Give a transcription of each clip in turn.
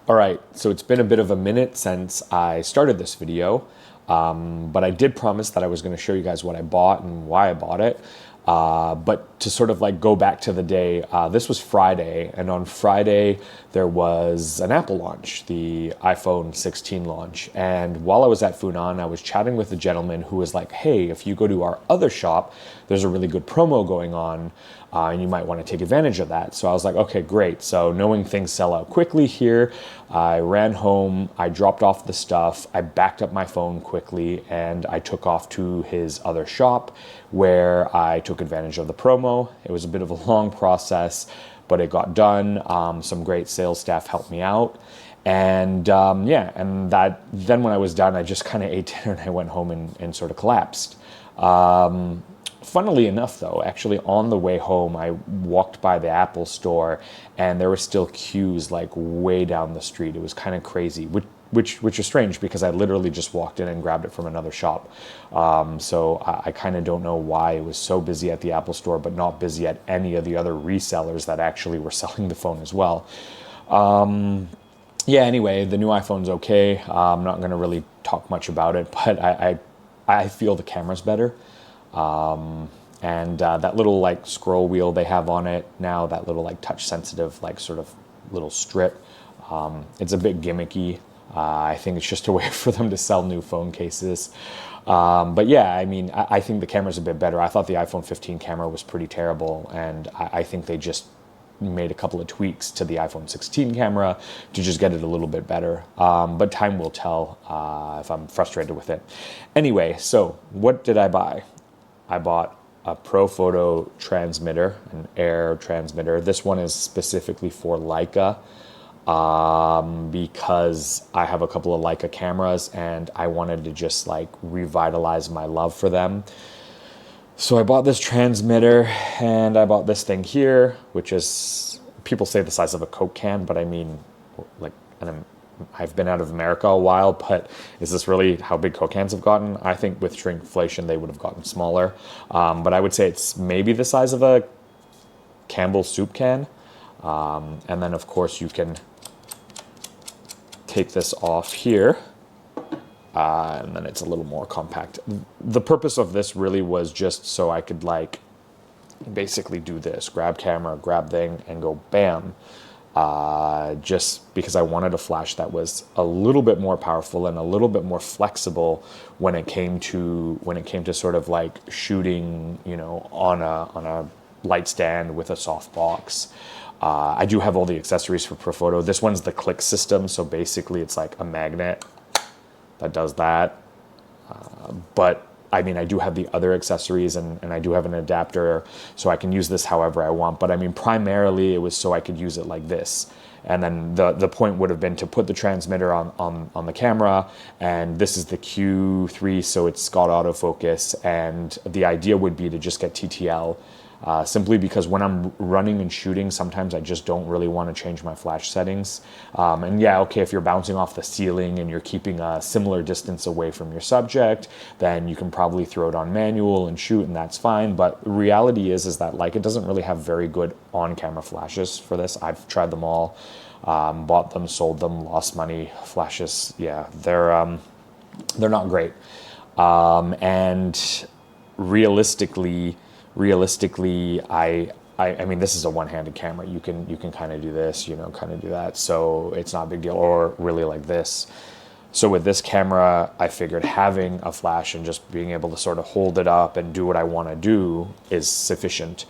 All right, so it's been a bit of a minute since I started this video, but I did promise that I was going to show you guys what I bought and why I bought it. But to sort of like go back to the day, this was Friday, and on Friday there was an Apple launch, the iPhone 16 launch. And while I was at Funan, I was chatting with a gentleman who was like, hey, if you go to our other shop, there's a really good promo going on, and you might want to take advantage of that. So I was like, okay, great. So knowing things sell out quickly here, I ran home, I dropped off the stuff, I backed up my phone quickly, and I took off to his other shop where I took advantage of the promo. It was a bit of a long process, but it got done. Some great sales staff helped me out. And yeah, and then when I was done, I just kind of ate dinner and I went home and sort of collapsed. Funnily enough, though, actually on the way home, I walked by the Apple store and there were still queues like way down the street. It was kind of crazy, which is strange because I literally just walked in and grabbed it from another shop. So I kind of don't know why it was so busy at the Apple store, but not busy at any of the other resellers that actually were selling the phone as well. Yeah, anyway, the new iPhone's okay. I'm not going to really talk much about it, but I feel the camera's better. And that little like scroll wheel they have on it now, that little like touch sensitive like sort of little strip, it's a bit gimmicky. I think it's just a way for them to sell new phone cases. But yeah, I mean, I think the camera's a bit better. I thought the iPhone 15 camera was pretty terrible, and I think they just made a couple of tweaks to the iPhone 16 camera to just get it a little bit better. But time will tell if I'm frustrated with it. Anyway, so what did I buy? I bought a ProPhoto transmitter, an air transmitter. This one is specifically for Leica, because I have a couple of Leica cameras and I wanted to just like revitalize my love for them. So I bought this transmitter and I bought this thing here, which is, people say the size of a Coke can, but I mean, like, I've been out of America a while, but is this really how big Coke cans have gotten? I think with shrinkflation, they would have gotten smaller. But I would say it's maybe the size of a Campbell's soup can. And then, of course, you can take this off here. And then it's a little more compact. The purpose of this really was just so I could like basically do this, grab camera, grab thing, and go bam. Just because I wanted a flash that was a little bit more powerful and a little bit more flexible when it came to sort of like shooting, you know, on a light stand with a soft box. I do have all the accessories for ProPhoto. This one's the click system, so basically it's like a magnet that does that. But I mean, I do have the other accessories and I do have an adapter, so I can use this however I want. But I mean, primarily it was so I could use it like this. And then the point would have been to put the transmitter on the camera, and this is the Q3, so it's got autofocus. And the idea would be to just get TTL, simply because when I'm running and shooting, sometimes I just don't really want to change my flash settings. And yeah, okay, if you're bouncing off the ceiling and you're keeping a similar distance away from your subject, then you can probably throw it on manual and shoot, and that's fine. But the reality is that like it doesn't really have very good on-camera flashes for this. I've tried them all, bought them, sold them, lost money. Flashes, yeah, they're not great. And realistically, I mean, this is a one-handed camera. You can kind of do this, you know, kind of do that. So it's not a big deal, or really like this. So with this camera, I figured having a flash and just being able to sort of hold it up and do what I want to do is sufficient.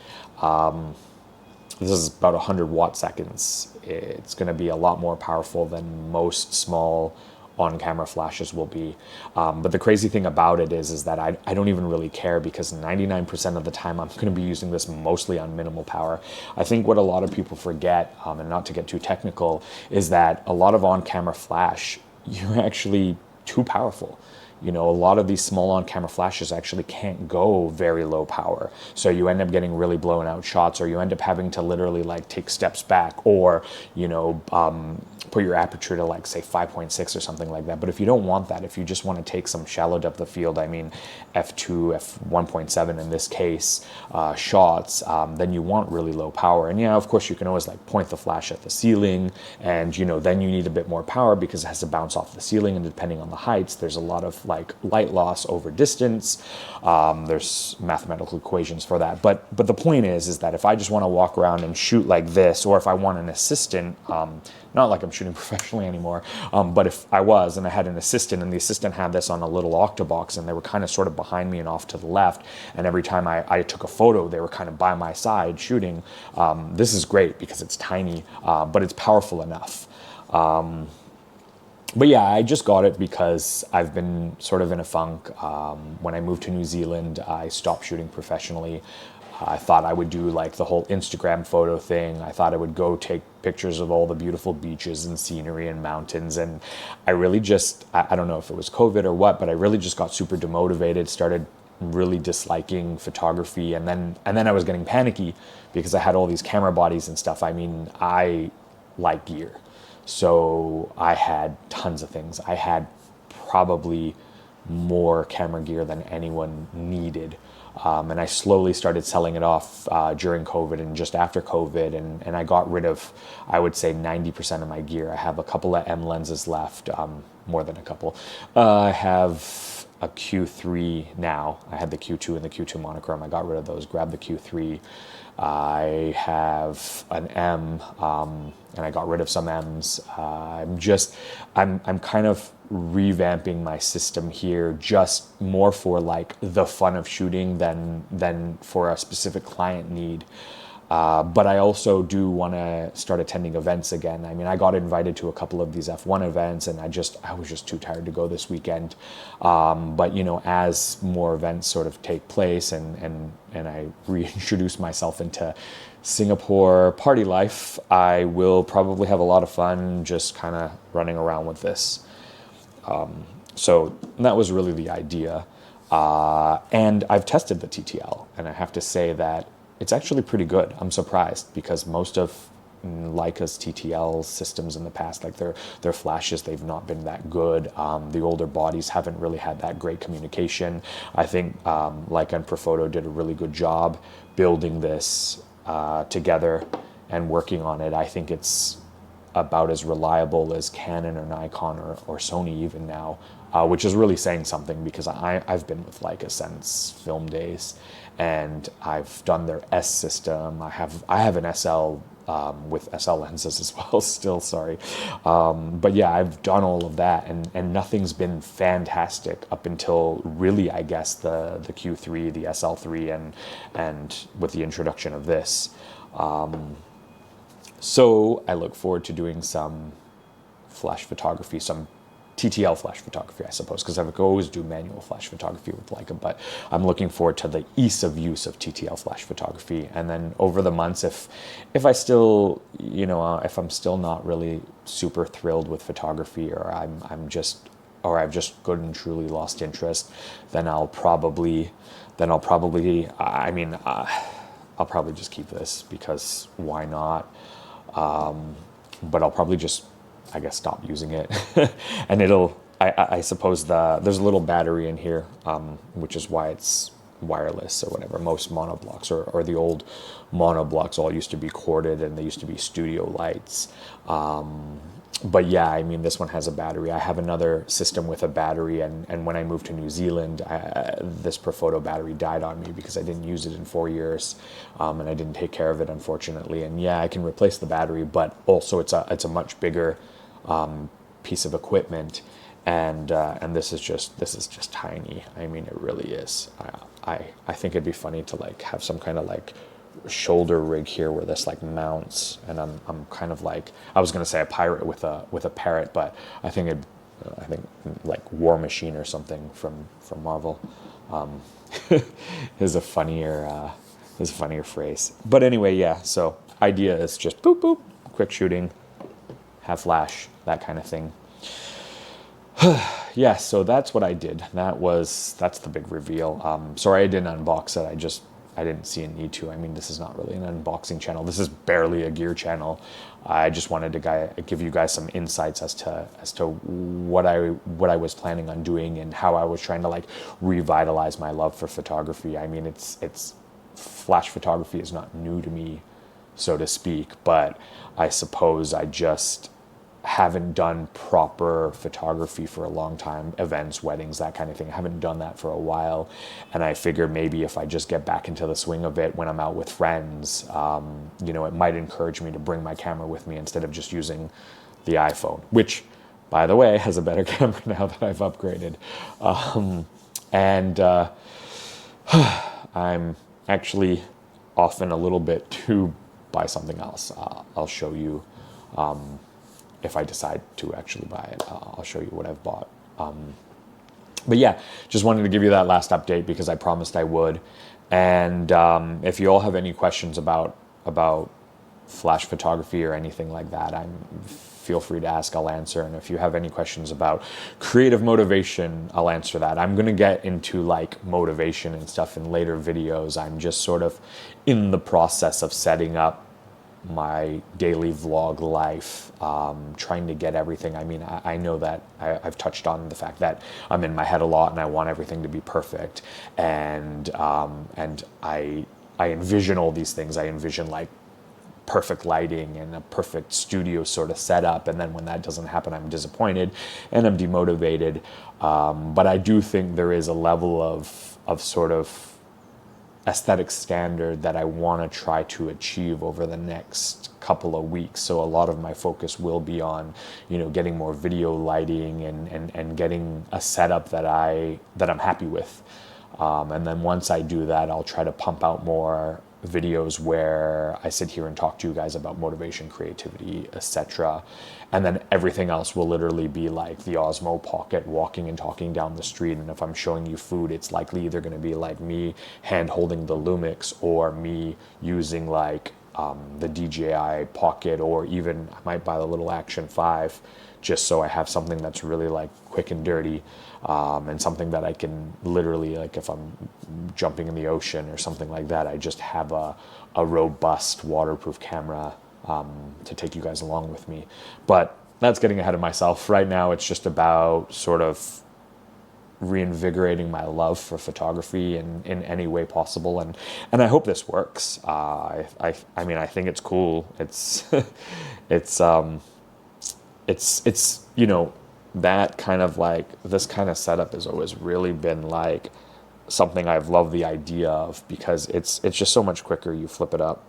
This is about 100 watt seconds. It's going to be a lot more powerful than most small on-camera flashes will be. But the crazy thing about it is that I don't even really care, because 99% of the time I'm going to be using this mostly on minimal power. I think what a lot of people forget, and not to get too technical, is that a lot of on-camera flash, you're actually too powerful. you know, a lot of these small on-camera flashes actually can't go very low power. So you end up getting really blown out shots, or you end up having to literally like take steps back, or, you know, put your aperture to like say 5.6 or something like that. But if you don't want that, if you just want to take some shallow depth of field, I mean f2, f1.7 in this case, shots, then you want really low power. And yeah, of course you can always like point the flash at the ceiling, and you know, then you need a bit more power because it has to bounce off the ceiling, and depending on the heights, there's a lot of like light loss over distance. There's mathematical equations for that. But the point is that if I just want to walk around and shoot like this, or if I want an assistant, not like I'm shooting professionally anymore, but if I was and I had an assistant, and the assistant had this on a little octabox, and they were kind of sort of behind me and off to the left, and every time I took a photo, they were kind of by my side shooting, this is great because it's tiny, but it's powerful enough. But yeah, I just got it because I've been sort of in a funk. When I moved to New Zealand, I stopped shooting professionally. I thought I would do like the whole Instagram photo thing. I thought I would go take pictures of all the beautiful beaches and scenery and mountains. And I really just, I don't know if it was COVID or what, but I really just got super demotivated, started really disliking photography. And then I was getting panicky because I had all these camera bodies and stuff. I mean, I like gear. So I had tons of things. I had probably more camera gear than anyone needed. And I slowly started selling it off during COVID and just after COVID. And I got rid of, I would say, 90% of my gear. I have a couple of M lenses left, more than a couple. I have a Q3 now. I had the Q2 and the Q2 monochrome. I got rid of those, grabbed the Q3. I have an M, and I got rid of some M's. I'm kind of revamping my system here, just more for like the fun of shooting than for a specific client need. But I also do want to start attending events again. I mean, I got invited to a couple of these F1 events, and I was just too tired to go this weekend. But you know, as more events sort of take place, and I reintroduce myself into Singapore party life, I will probably have a lot of fun just kind of running around with this. So that was really the idea. And I've tested the TTL, and I have to say that it's actually pretty good. I'm surprised because most of Leica's TTL systems in the past, like their flashes, they've not been that good. The older bodies haven't really had that great communication. I think Leica and Profoto did a really good job building this together and working on it. I think it's about as reliable as Canon or Nikon or Sony even now, which is really saying something because I've been with Leica since film days, and I've done their S system. I have an SL with SL lenses as well still, sorry. But yeah, I've done all of that, and nothing's been fantastic up until really, I guess, the Q3, the SL3, and with the introduction of this. So I look forward to doing some flash photography, some TTL flash photography, I suppose, because I could always do manual flash photography with Leica, but I'm looking forward to the ease of use of TTL flash photography. And then over the months, if I still, you know, if I'm still not really super thrilled with photography, or I've just good and truly lost interest, then I'll probably, I mean, I'll probably just keep this because why not? But I'll probably just, I guess, stop using it. And I suppose there's a little battery in here, which is why it's wireless or whatever. Most monoblocks or the old monoblocks all used to be corded, and they used to be studio lights. But yeah, I mean, this one has a battery. I have another system with a battery, and when I moved to New Zealand, this Profoto battery died on me because I didn't use it in 4 years, and I didn't take care of it, unfortunately. And yeah, I can replace the battery, but also it's a much bigger piece of equipment, and this is just tiny. I mean, it really is. I think it'd be funny to like have some kind of like shoulder rig here where this like mounts, and I'm kind of like, I was gonna say a pirate with a parrot, but I think like War Machine or something from Marvel is a funnier phrase. But anyway, yeah, so idea is just boop boop, quick shooting, have flash, that kind of thing. yeah, so that's what I did. That's the big reveal. Sorry I didn't unbox it. I didn't see a need to. I mean, this is not really an unboxing channel. This is barely a gear channel. I just wanted to give you guys some insights as to what I was planning on doing and how I was trying to like revitalize my love for photography. I mean, it's flash photography is not new to me, so to speak, but I suppose I just haven't done proper photography for a long time, events, weddings, that kind of thing. I haven't done that for a while, and I figure maybe if I just get back into the swing of it when I'm out with friends, it might encourage me to bring my camera with me instead of just using the iPhone, which, by the way, has a better camera now that I've upgraded. I'm actually often a little bit to buy something else. I'll show you. If I decide to actually buy it, I'll show you what I've bought. But yeah, just wanted to give you that last update because I promised I would. And if you all have any questions about flash photography or anything like that, feel free to ask, I'll answer. And if you have any questions about creative motivation, I'll answer that. I'm going to get into like motivation and stuff in later videos. I'm just sort of in the process of setting up my daily vlog life, trying to get everything. I mean, I know that I've touched on the fact that I'm in my head a lot and I want everything to be perfect. And I envision all these things. I envision like perfect lighting and a perfect studio sort of setup. And then when that doesn't happen, I'm disappointed and I'm demotivated. But I do think there is a level of sort of aesthetic standard that I want to try to achieve over the next couple of weeks. So a lot of my focus will be on, getting more video lighting and getting a setup that I'm happy with. And then once I do that, I'll try to pump out more videos where I sit here and talk to you guys about motivation, creativity, etc. And then everything else will literally be like the Osmo Pocket, walking and talking down the street. And if I'm showing you food, it's likely either going to be like me hand holding the Lumix or me using like the DJI Pocket, or even I might buy the little Action 5 just so I have something that's really like quick and dirty, and something that I can literally, like if I'm jumping in the ocean or something like that, I just have a robust waterproof camera to take you guys along with me. But that's getting ahead of myself. Right now it's just about sort of reinvigorating my love for photography in any way possible, and I hope this works. I mean, I think it's cool. It's that kind of like, this kind of setup has always really been like something I've loved the idea of, because it's just so much quicker. You flip it up,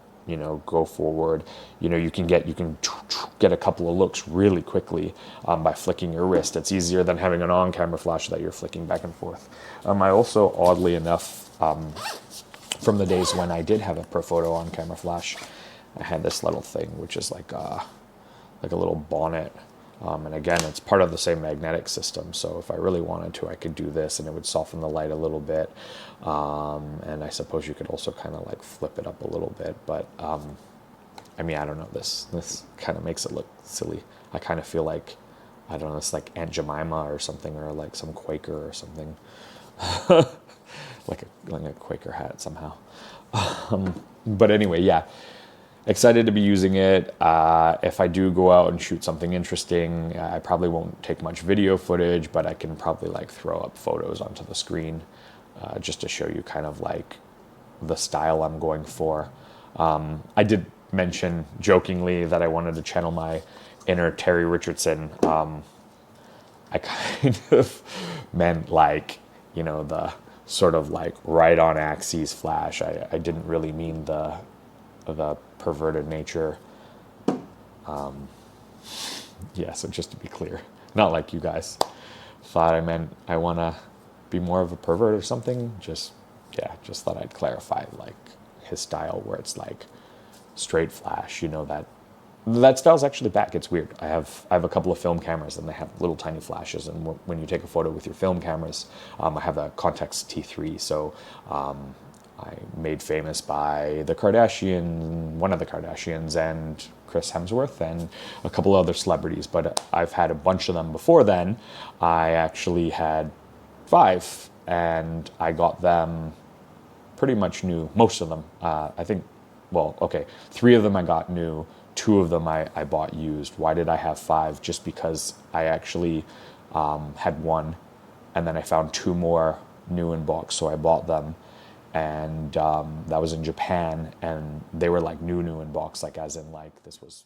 go forward, you can get a couple of looks really quickly by flicking your wrist. It's easier than having an on-camera flash that you're flicking back and forth. I also, oddly enough, from the days when I did have a Profoto on-camera flash, I had this little thing, which is like a little bonnet. And again, it's part of the same magnetic system. So if I really wanted to, I could do this and it would soften the light a little bit. And I suppose you could also kind of like flip it up a little bit. But I mean, I don't know, this kind of makes it look silly. I kind of feel like, I don't know, it's like Aunt Jemima or something, or like some Quaker or something. like a Quaker hat somehow. But anyway, yeah. Excited to be using it. If I do go out and shoot something interesting, I probably won't take much video footage, but I can probably like throw up photos onto the screen just to show you kind of like the style I'm going for. I did mention jokingly that I wanted to channel my inner Terry Richardson. I kind of meant like, the sort of like right on axis flash. I didn't really mean the perverted nature. Yeah, so just to be clear, not like you guys thought I meant I want to be more of a pervert or something. Just thought I'd clarify like his style, where it's like straight flash, that style's actually back. It's weird. I have a couple of film cameras and they have little tiny flashes, and when you take a photo with your film cameras, I have a Context T3, so I made famous by one of the Kardashians, and Chris Hemsworth and a couple other celebrities, but I've had a bunch of them before then. I actually had 5, and I got them pretty much new, most of them. I think, well, okay, 3 of them I got new, 2 of them I bought used. Why did I have 5? Just because I actually had 1, and then I found 2 more new in box, so I bought them. And that was in Japan, and they were like new in box, like as in like this was